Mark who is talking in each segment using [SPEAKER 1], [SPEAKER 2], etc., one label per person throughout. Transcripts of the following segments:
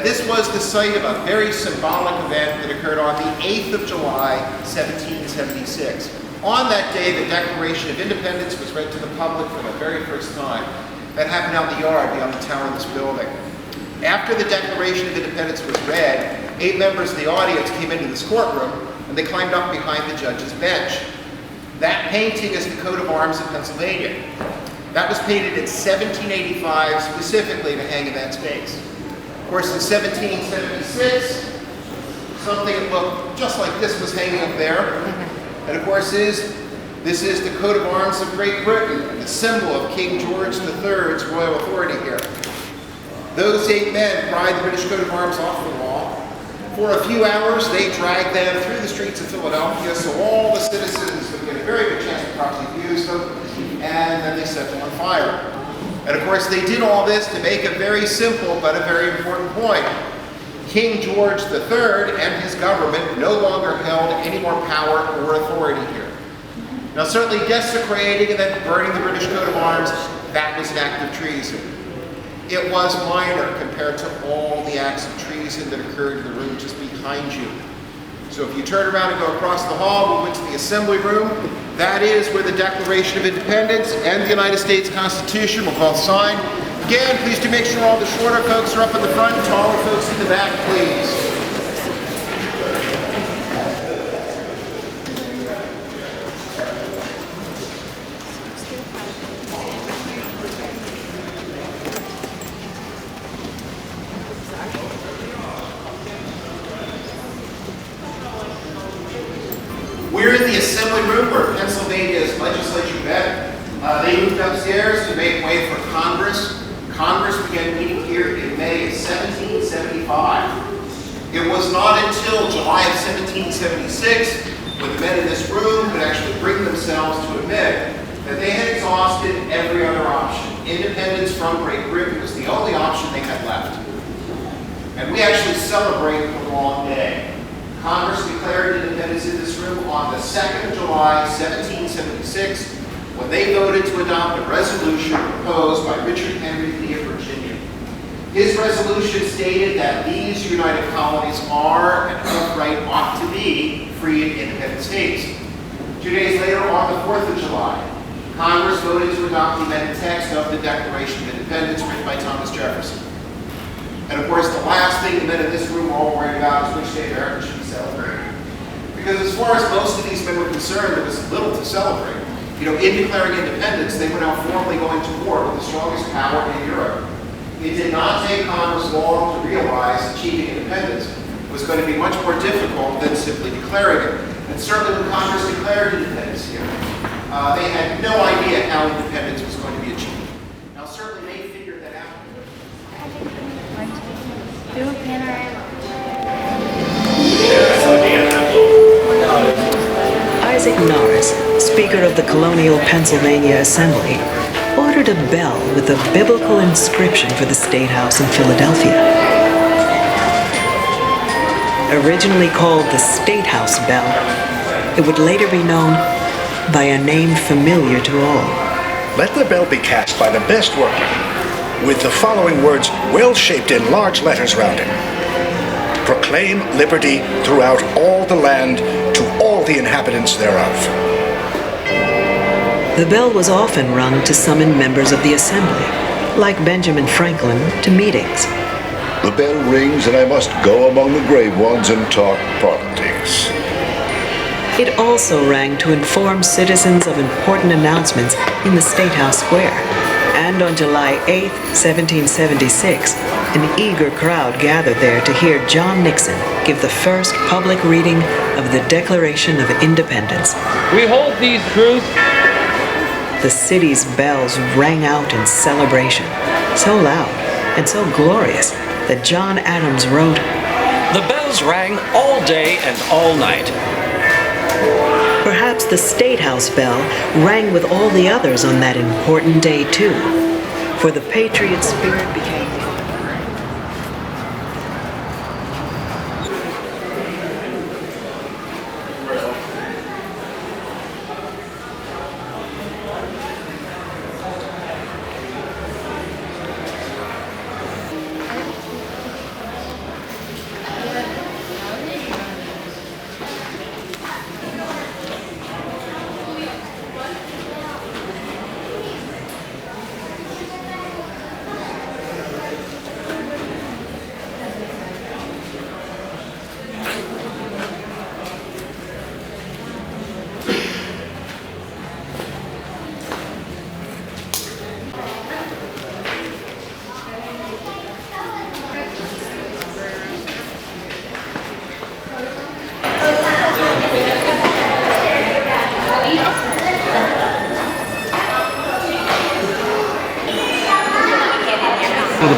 [SPEAKER 1] this was the site of a very symbolic event that occurred on the 8th of July, 1776. On that day, the Declaration of Independence was read to the public for the very first time. That happened out in the yard beyond the tower of this building. After the Declaration of Independence was read, 8 members of the audience came into this courtroom and they climbed up behind the judge's bench. That painting is the coat of arms of Pennsylvania. That was painted in 1785 specifically to hang in that space. Of course, in 1776, something that looked just like this was hanging up there. And of course, this is the coat of arms of Great Britain, the symbol of King George III's royal authority here. Those 8 men pried the British coat of arms off the wall. For a few hours, they dragged them through the streets of Philadelphia so all the citizens would get a very good chance to properly view them, and then they set them on fire. And of course, they did all this to make a very simple but a very important point. King George III and his government no longer held any more power or authority here. Now, certainly desecrating and then burning the British coat of arms, that was an act of treason. It was minor compared to all the acts of treason that occurred in the room just behind you. So if you turn around and go across the hall, we went to the assembly room. That is where the Declaration of Independence and the United States Constitution were both signed. Again, please do make sure all the shorter folks are up in the front, taller folks in the back, please. We're in the assembly room where Pennsylvania's legislature met. They moved upstairs to make way for Congress. Congress began meeting here in May of 1775. It was not until July of 1776 when the men in this room could actually bring themselves to admit that they had exhausted every other option. Independence from Great Britain was the only option they had left. And we actually celebrate the long day. Congress declared independence in this room on the 2nd of July, 1776, when they voted to adopt a resolution proposed by Richard Henry Lee of Virginia. His resolution stated that these united colonies are and outright ought to be free and independent states. 2 days later, on the 4th of July, Congress voted to adopt the amended text of the Declaration of Independence written by Thomas Jefferson. And of course, the last thing the men in this room were all worried about is which day of America should be celebrated. Because as far as most of these men were concerned, there was little to celebrate. You know, in declaring independence, they were now formally going to war with the strongest power in Europe. It did not take Congress long to realize achieving independence was going to be much more difficult than simply declaring it. And certainly when Congress declared independence here, they had no idea how independence was going to be achieved. Now certainly they figured that out.
[SPEAKER 2] Do a panorama.
[SPEAKER 3] Isaac Norris, Speaker of the Colonial Pennsylvania Assembly, ordered a bell with a biblical inscription for the State House in Philadelphia. Originally called the State House Bell, it would later be known by a name familiar to all.
[SPEAKER 4] Let the bell be cast by the best workman, with the following words well-shaped in large letters round it. Proclaim liberty throughout all the land to all the inhabitants thereof.
[SPEAKER 3] The bell was often rung to summon members of the Assembly, like Benjamin Franklin, to meetings.
[SPEAKER 5] The bell rings and I must go among the grave ones and talk politics.
[SPEAKER 3] It also rang to inform citizens of important announcements in the State House Square. And on July 8, 1776, an eager crowd gathered there to hear John Nixon give the first public reading of the Declaration of Independence.
[SPEAKER 6] We hold these truths.
[SPEAKER 3] The city's bells rang out in celebration, so loud and so glorious that John Adams wrote,
[SPEAKER 7] "The bells rang all day and all night."
[SPEAKER 3] Perhaps the State House bell rang with all the others on that important day too, for the patriot spirit became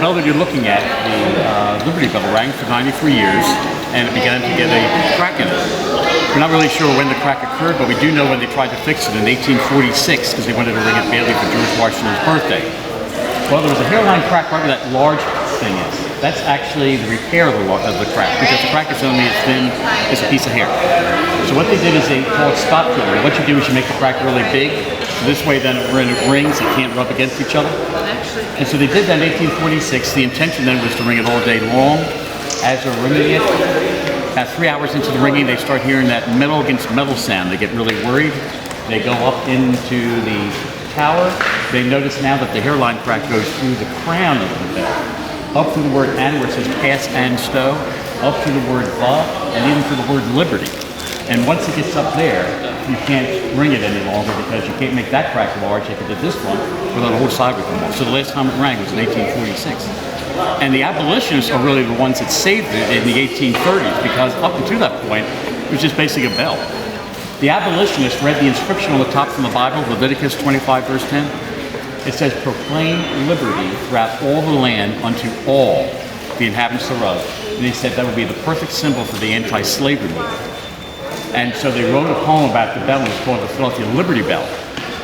[SPEAKER 2] bell that you're looking at, the Liberty Bell, rang for 93 years, and it began to get a crack in it. We're not really sure when the crack occurred, but we do know when they tried to fix it in 1846, because they wanted to ring it badly for George Washington's birthday. Well, there was a hairline crack right where that large thing is. That's actually the repair of the crack, because the crack is only as thin as a piece of hair. So what they did is they call it spot filling. What you do is you make the crack really big. So this way then when it rings, it can't rub against each other. And so they did that in 1846. The intention then was to ring it all day long. As they're ringing it, about 3 hours into the ringing, they start hearing that metal against metal sound. They get really worried. They go up into the tower. They notice now that the hairline crack goes through the crown of the bell, up to the word "and," where it says "pass and stow," up to the word "the," and even to the word "liberty." And once it gets up there, you can't ring it any longer because you can't make that crack large like you did this one without the whole side would come off. So the last time it rang was in 1846. And the abolitionists are really the ones that saved it in the 1830s, because up until that point, it was just basically a bell. The abolitionists read the inscription on the top from the Bible, Leviticus 25, verse 10. It says, "Proclaim liberty throughout all the land unto all the inhabitants thereof." And they said that would be the perfect symbol for the anti-slavery movement. And so they wrote a poem about the bell, and it's called the Philadelphia Liberty Bell.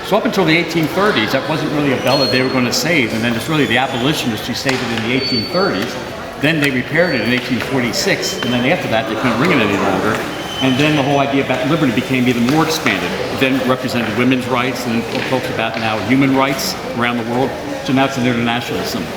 [SPEAKER 2] So up until the 1830s, that wasn't really a bell that they were going to save, and then it's really the abolitionists who saved it in the 1830s. Then they repaired it in 1846, and then after that, they couldn't ring it any longer. And then the whole idea about liberty became even more expanded. It then represented women's rights, and it talks about now human rights around the world. So now it's an international symbol.